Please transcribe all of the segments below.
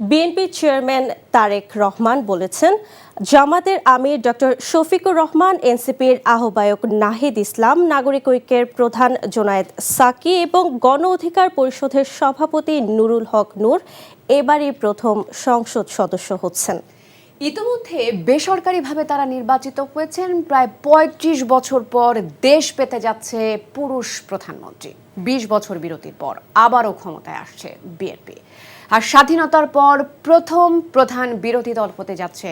BNP chairman Tarique Rahman বলেছেন, জামাতের আমির doctor Shafiqur Rahman, এনসিপির আহ্বায়ক নাহিদ ইসলাম, নাগরিক ঐক্যের প্রধান জোনায়েদ সাকি এবং গণ অধিকার পরিষদের সভাপতি নুরুল হক নূর এবারই প্রথম সংসদ সদস্য হচ্ছেন। ইতিমধ্যে বেসরকারিভাবে তারা নির্বাচিত হয়েছেন। প্রায় ৩৫ বছর পর দেশ পেতে যাচ্ছে পুরুষ প্রধানমন্ত্রী। ২০ বছর বিরতির পর আবারও ক্ষমতায় আসছে বিএনপি। আর স্বাধীনতার পর প্রথম প্রধান বিরোধী দল হতে যাচ্ছে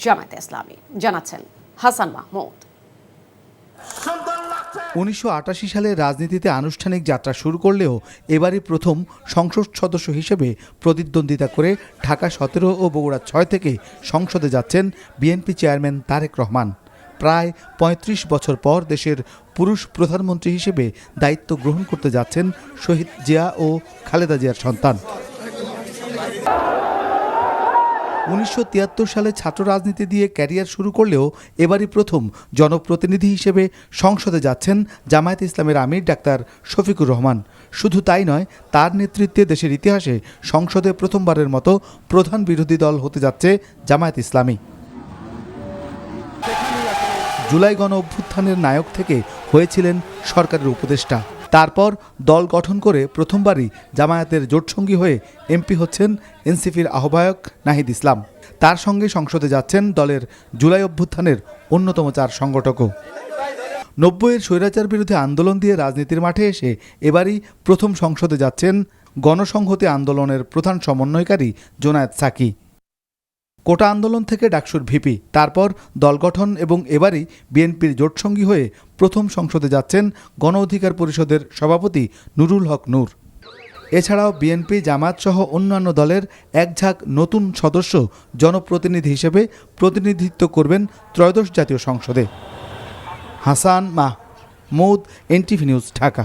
জামায়াতে ইসলামী, জানাচ্ছেন হাসান মাহমুদ। ১৯৮৮ সালে রাজনীতিতে আনুষ্ঠানিক যাত্রা শুরু করলেও এবারই প্রথম সংসদ সদস্য হিসেবে প্রতিদ্বন্দ্বিতা করে ঢাকা ১৭ ও বগুড়া ৬ থেকে সংসদে যাচ্ছেন বিএনপি চেয়ারম্যান তারেক রহমান। প্রায় ৩৫ বছর পর দেশের পুরুষ প্রধানমন্ত্রী হিসেবে দায়িত্ব গ্রহণ করতে যাচ্ছেন শহীদ জিয়া ও খালেদা জিয়ার সন্তান। ১৯৭৩ সালে ছাত্র রাজনীতি দিয়ে ক্যারিয়ার শুরু করলেও এবারই প্রথম জনপ্রতিনিধি হিসেবে সংসদে যাচ্ছেন জামায়াতে ইসলামের আমির ডাক্তার শফিকুর রহমান। শুধু তাই নয়, তার নেতৃত্বে দেশের ইতিহাসে সংসদে প্রথমবারের মতো প্রধান বিরোধী দল হতে যাচ্ছে জামায়াতে ইসলামী। জুলাই গণ অভ্যুত্থানের নায়ক থেকে হয়েছিলেন সরকারের উপদেষ্টা। তারপর দল গঠন করে প্রথমবারই জামায়াতের জোটসঙ্গী হয়ে এমপি হচ্ছেন এনসিপির আহ্বায়ক নাহিদ ইসলাম। তার সঙ্গে সংসদে যাচ্ছেন দলের জুলাই অভ্যুত্থানের অন্যতম ৪ সংগঠকও। ৯০-এর স্বৈরাচার বিরোধী আন্দোলন দিয়ে রাজনীতির মাঠে এসে এবারই প্রথম সংসদে যাচ্ছেন গণসংহতি আন্দোলনের প্রধান সমন্বয়কারী জোনায়েদ সাকি। কোটা আন্দোলন থেকে ডাকসুর ভিপি, তারপর দল গঠন এবং এবারই বিএনপির জোটসঙ্গী হয়ে প্রথম সংসদে যাচ্ছেন গণ অধিকার পরিষদের সভাপতি নুরুল হক নূর। এছাড়াও বিএনপি, জামায়াত সহ অন্যান্য দলের একঝাঁক নতুন সদস্য জনপ্রতিনিধি হিসেবে প্রতিনিধিত্ব করবেন ত্রয়োদশ জাতীয় সংসদে। Hasan Mahmud, NTV news, Dhaka.